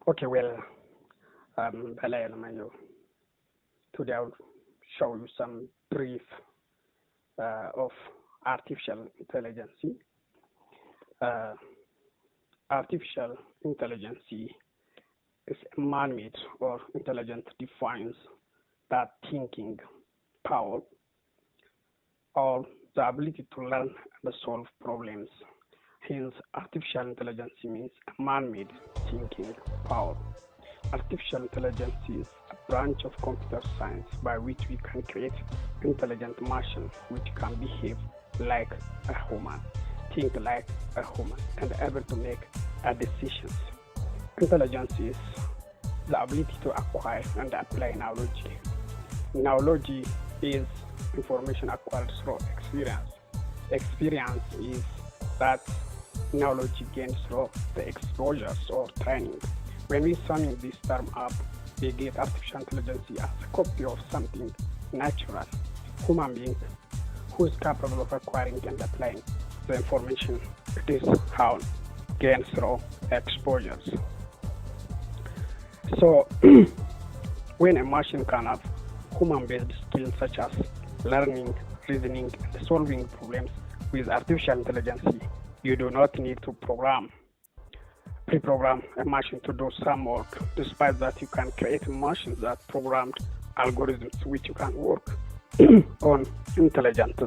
Okay, well, Bala Elmayo. Today I'll show you some brief of artificial intelligence. Uh, Artificial intelligence is a man-made or intelligence defines that thinking power or the ability to learn and solve problems. Hence, artificial intelligence means a man-made thinking power. Artificial intelligence is a branch of computer science by which we can create intelligent machines which can behave like a human, think like a human, and able to make decisions. Intelligence is the ability to acquire and apply knowledge. Knowledge is information acquired through experience. Experience is that knowledge gained through the exposures or training. When we sum this term up, we get artificial intelligence as a copy of something natural, human being, who is capable of acquiring and applying the information it is how gained through exposures. So, when a machine can have human-based skills such as learning, reasoning, and solving problems with artificial intelligence, you do not need to pre-program a machine to do some work. Despite that, you can create machines that programmed algorithms which you can work on intelligence.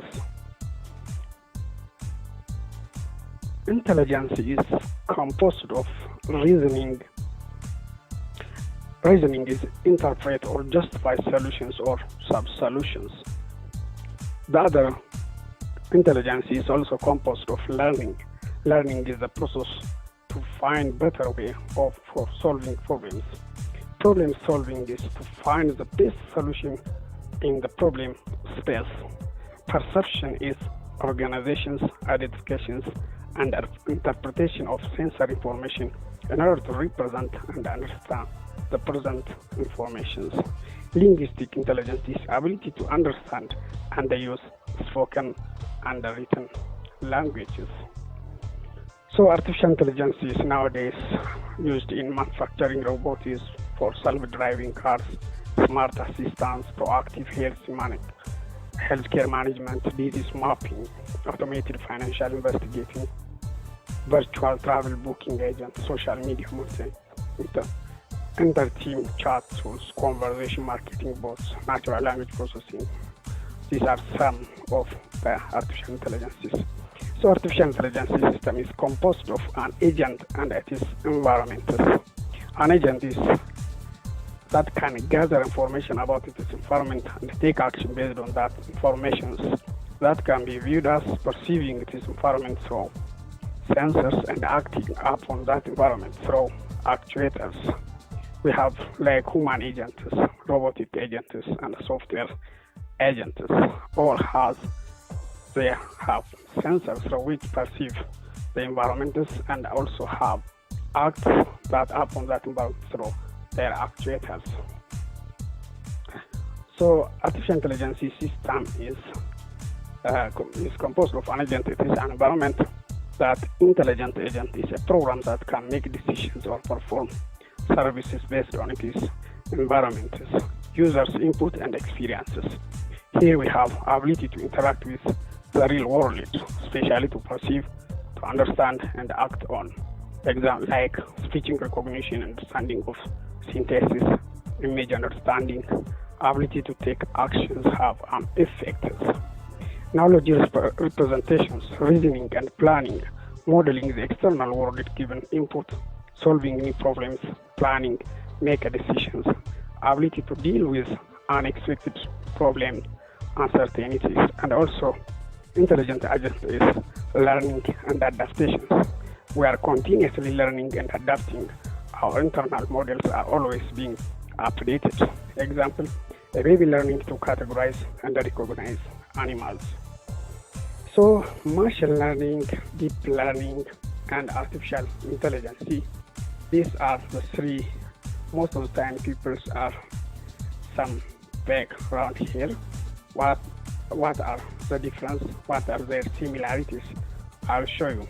Intelligence is composed of reasoning. Reasoning is interpret or justify solutions or sub-solutions. The other intelligence is also composed of learning. Learning is the process to find better way for solving problems. Problem solving is to find the best solution in the problem space. Perception is organizations, identifications, and interpretation of sensory information in order to represent and understand the present information. Linguistic intelligence is ability to understand and use spoken and written languages. So artificial intelligence is nowadays used in manufacturing robotics for self-driving cars, smart assistants, proactive healthcare management, disease mapping, automated financial investigating, virtual travel booking agent, social media marketing, inter-team chat tools, conversation marketing bots, natural language processing. These are some of the artificial intelligences. So artificial intelligence system is composed of an agent and its environment. An agent is that can gather information about its environment and take action based on that information that can be viewed as perceiving its environment through sensors and acting upon that environment through actuators. We have like human agents, robotic agents, and software agents. All they have sensors through which perceive the environment and also have acts that upon that environment through their actuators. So artificial intelligence system is composed of an agent. It is an environment. That intelligent agent is a program that can make decisions or perform services based on its environment, users' input and experiences. Here we have ability to interact with the real world, especially to perceive, to understand and act on. Example like speech recognition, understanding of synthesis, image understanding, ability to take actions have an effect. Knowledge representations, reasoning and planning, modeling the external world given input, solving new problems, planning, make decisions, ability to deal with unexpected problems, uncertainties, and also intelligent agent is learning and adaptation. We are continuously learning and adapting. Our internal models are always being updated. Example, a baby learning to categorize and recognize animals. So machine learning, deep learning, and artificial intelligence. These are the three. Most of the time, people are some background here. What are the difference? What are their similarities? I'll show you.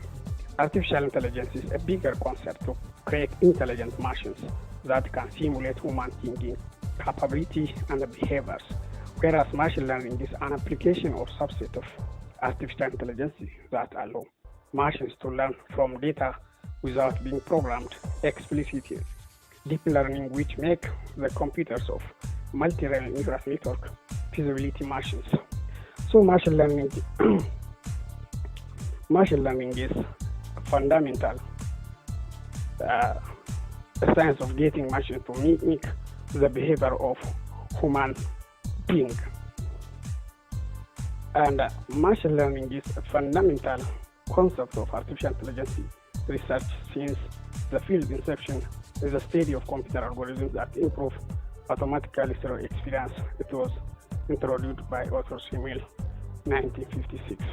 Artificial intelligence is a bigger concept create intelligent machines that can simulate human thinking, capability, and behaviors, whereas machine learning is an application or subset of artificial intelligence that allow machines to learn from data without being programmed explicitly. Deep learning, which make the computers of multi-neural network feasibility machines. So machine learning is fundamental science of getting machines to mimic the behavior of human being. And machine learning is a fundamental concept of artificial intelligence research since the field's inception is a study of computer algorithms that improve automatically through experience. It was introduced by Arthur Simil 1956.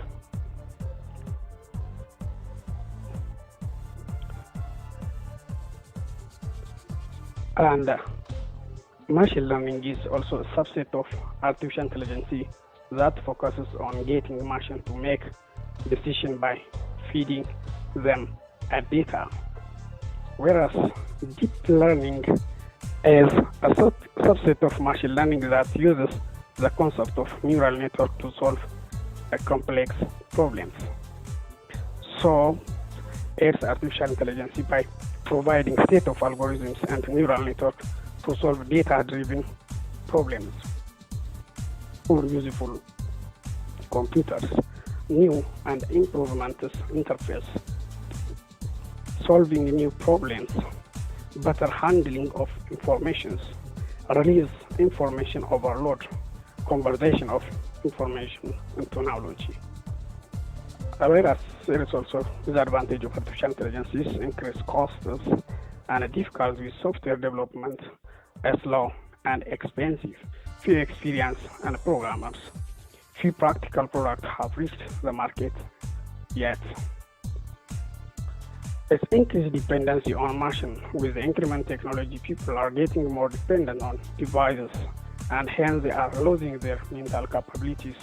And machine learning is also a subset of artificial intelligence that focuses on getting the machine to make decisions by feeding them a data. Whereas deep learning is a subset of machine learning that uses the concept of neural network to solve complex problems. So it's artificial intelligence by providing set of algorithms and neural network to solve data-driven problems. For useful computers, new and improvements interface, solving new problems, better handling of information, release information overload, conversion of information into knowledge. Whereas there is also disadvantage of artificial intelligence is increased costs and difficulty with software development, slow and expensive, few experience and programmers. Few practical products have reached the market yet. Its increased dependency on machine. With the increment technology, people are getting more dependent on devices, and hence they are losing their mental capabilities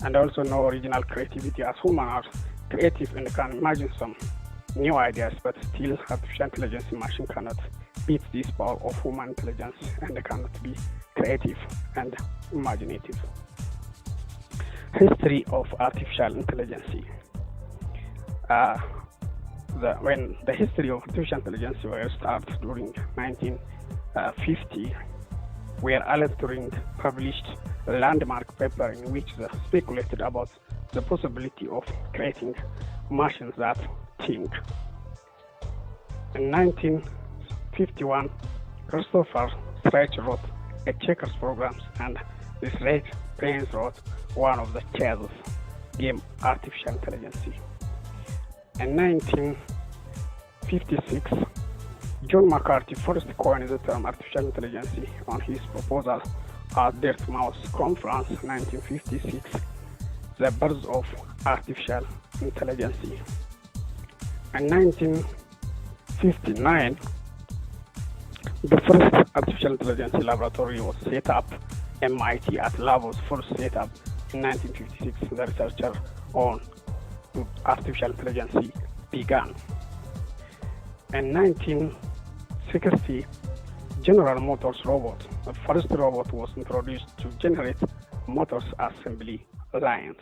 and also no original creativity, as humans are creative and can imagine some new ideas, but still artificial intelligence machine cannot beat this power of human intelligence and they cannot be creative and imaginative. History of artificial intelligence. When the history of artificial intelligence was started during 1950, where Alan Turing published a landmark paper in which they speculated about the possibility of creating machines that think. In 1951, Christopher Stretch wrote a checkers program, and this Ray Prince wrote one of the chess game artificial intelligence. In 1956, John McCarthy first coined the term artificial intelligence on his proposal at Dartmouth Conference 1956, the birth of artificial intelligence. In 1959, the first artificial intelligence laboratory was set up MIT at Lavos, first set up in 1956. The researcher on artificial intelligence began. In 1960, General Motors robot, the first robot, was introduced to generate motors assembly lines.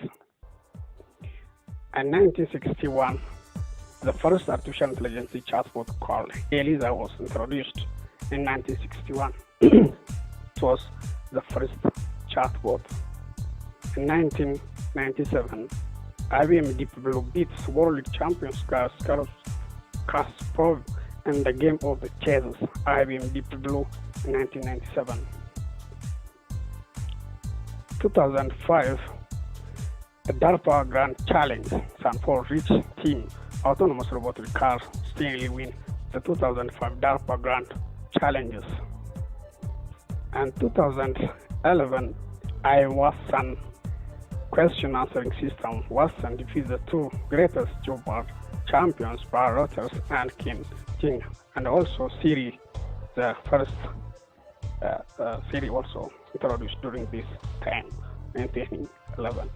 In 1961, the first artificial intelligence chatbot called Eliza was introduced. In 1961, it was the first chatbot. In 1997, IBM Deep Blue beats world champions Kasparov in the game of the chess. IBM Deep Blue in 1997. 2005, the DARPA Grand Challenge Sanford Rich Team Autonomous Robotic Car still win the 2005 DARPA Grand Challenges. And 2011, Watson question answering system Watson defeats the two greatest Jeopardy champions, Brad Rogers and Kim Jing, and also Siri, the first Siri also introduced during this time in 2011.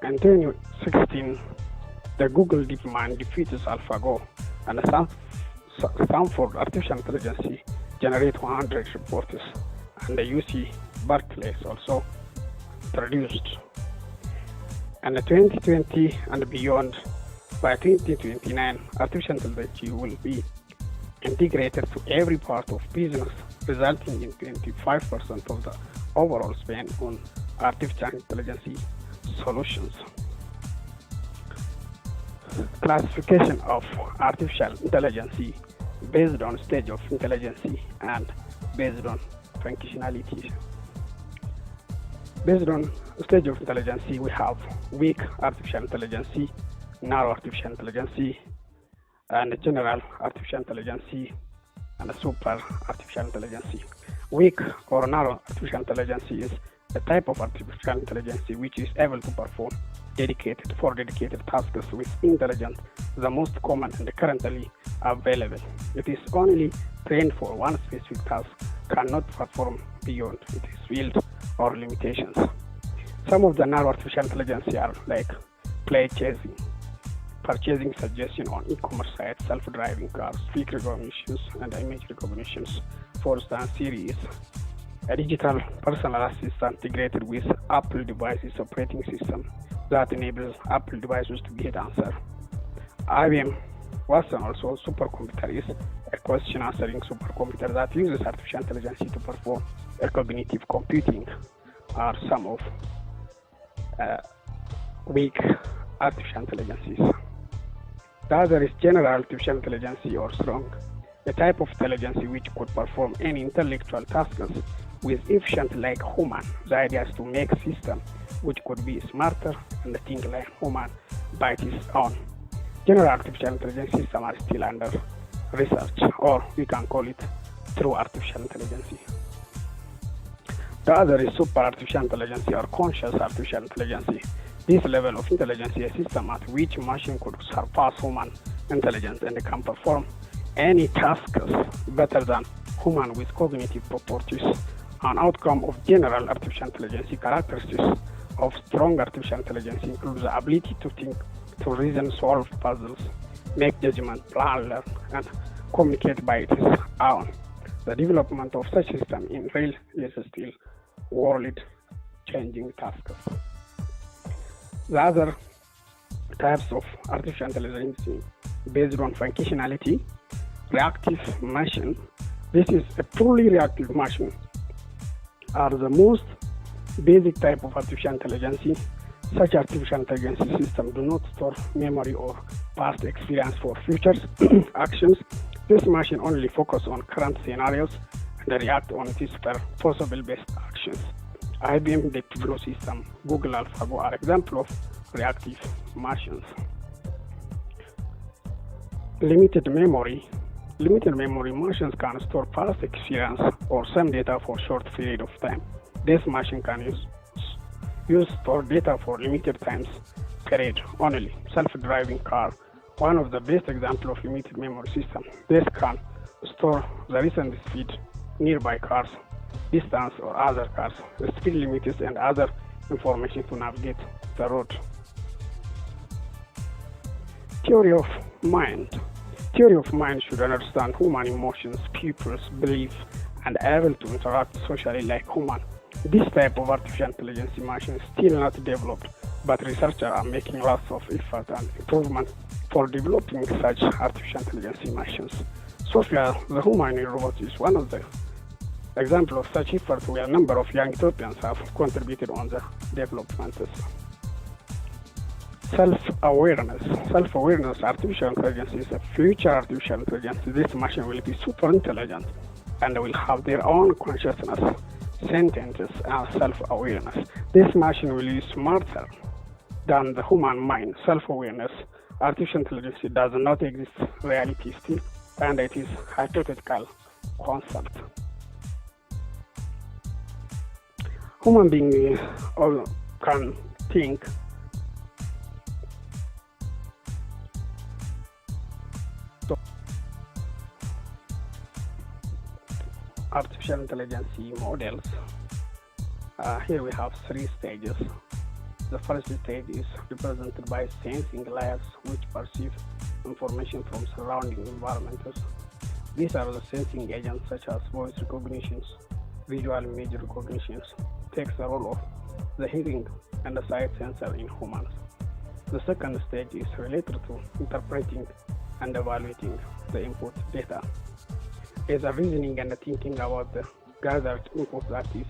In 2016, the Google DeepMind defeats AlphaGo And Stanford Artificial Intelligence generate 100 reports, and the UC Berkeley is also produced. And the 2020 and beyond, by 2029, artificial intelligence will be integrated to every part of business, resulting in 25% of the overall spend on artificial intelligence solutions. Classification of artificial intelligence based on stage of intelligence and based on functionality. Based on stage of intelligence, we have weak artificial intelligence, narrow artificial intelligence, and general artificial intelligence, and super artificial intelligence. Weak or narrow artificial intelligence is a type of artificial intelligence which is able to perform dedicated tasks with intelligence, the most common and currently available. It is only trained for one specific task, cannot perform beyond its field or limitations. Some of the narrow artificial intelligence are like play chasing, purchasing suggestion on e-commerce sites, self-driving cars, speech recognitions, and image recognitions. For instance, Siri is a digital personal assistant integrated with Apple devices operating system that enables Apple devices to get answer. IBM Watson, also a supercomputer, is a question answering supercomputer that uses artificial intelligence to perform a cognitive computing, are some of weak artificial intelligences. The other is general artificial intelligence or strong, a type of intelligence which could perform any intellectual tasks with efficient like human. The idea is to make system which could be smarter and think like human by its own. General artificial intelligence systems are still under research, or we can call it true artificial intelligence. The other is super artificial intelligence or conscious artificial intelligence. This level of intelligence is a system at which machine could surpass human intelligence and can perform any tasks better than human with cognitive properties. An outcome of general artificial intelligence characteristics of strong artificial intelligence includes the ability to think, to reason, solve puzzles, make judgment, plan, learn, and communicate by its own. The development of such system in real is still world-changing tasks. The other types of artificial intelligence based on functionality, reactive machine. This is a truly reactive machine, are the most basic type of artificial intelligence. Such artificial intelligence systems do not store memory or past experience for future actions. This machine only focuses on current scenarios and react on its possible best actions. IBM Deep Blue system, Google AlphaGo are examples of reactive machines. Limited memory machines can store past experience or some data for short period of time. This machine can use store data for limited times period only. Self-driving car, one of the best examples of limited memory system. This can store the recent speed, nearby cars, distance or other cars, the speed limits and other information to navigate the road. Theory of mind. Theory of mind should understand human emotions, pupils, beliefs, and able to interact socially like human. This type of artificial intelligence machine is still not developed, but researchers are making lots of effort and improvement for developing such artificial intelligence machines. Sophia, the humanoid robot, is one of the examples of such effort where a number of young Ethiopians have contributed on the development. Self-awareness artificial intelligence is a future artificial intelligence. This machine will be super intelligent and will have their own consciousness, sentences, and self-awareness. This machine will be smarter than the human mind. Self-awareness artificial intelligence does not exist in reality still, and it is a hypothetical concept. Human beings all can think. Artificial intelligence models. Here we have three stages. The first stage is represented by sensing layers which perceive information from surrounding environments. These are the sensing agents such as voice recognitions, visual image recognitions, takes the role of the hearing and the sight sensor in humans. The second stage is related to interpreting and evaluating the input data. Is a reasoning and thinking about the gathered input that is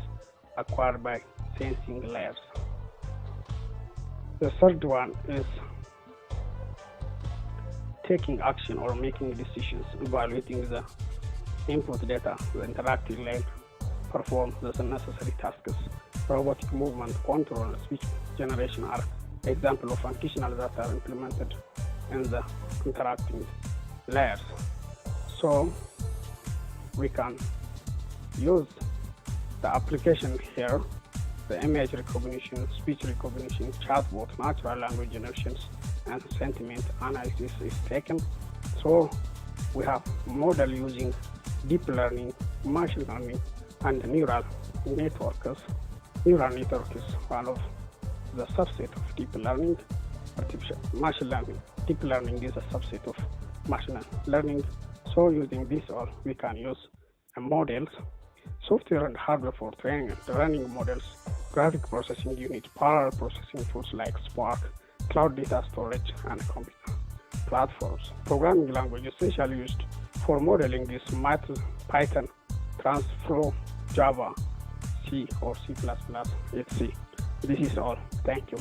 acquired by sensing layers. The third one is taking action or making decisions, evaluating the input data. The interactive layer performs the necessary tasks. Robotic movement, control, and speech generation are examples of functions that are implemented in the interacting layers. So we can use the application here, the image recognition, speech recognition, chatbot, natural language generations, and sentiment analysis is taken. So we have model using deep learning, machine learning, and neural networks. Neural network is one of the subset of deep learning. Artificial machine learning. Deep learning is a subset of machine learning. So using this all, we can use models, software and hardware for training and running models, graphic processing unit, parallel processing tools like Spark, cloud data storage, and computer platforms. Programming language essentially used for modeling is Math, Python, TransFlow, Java, C or C++, etc. This is all. Thank you.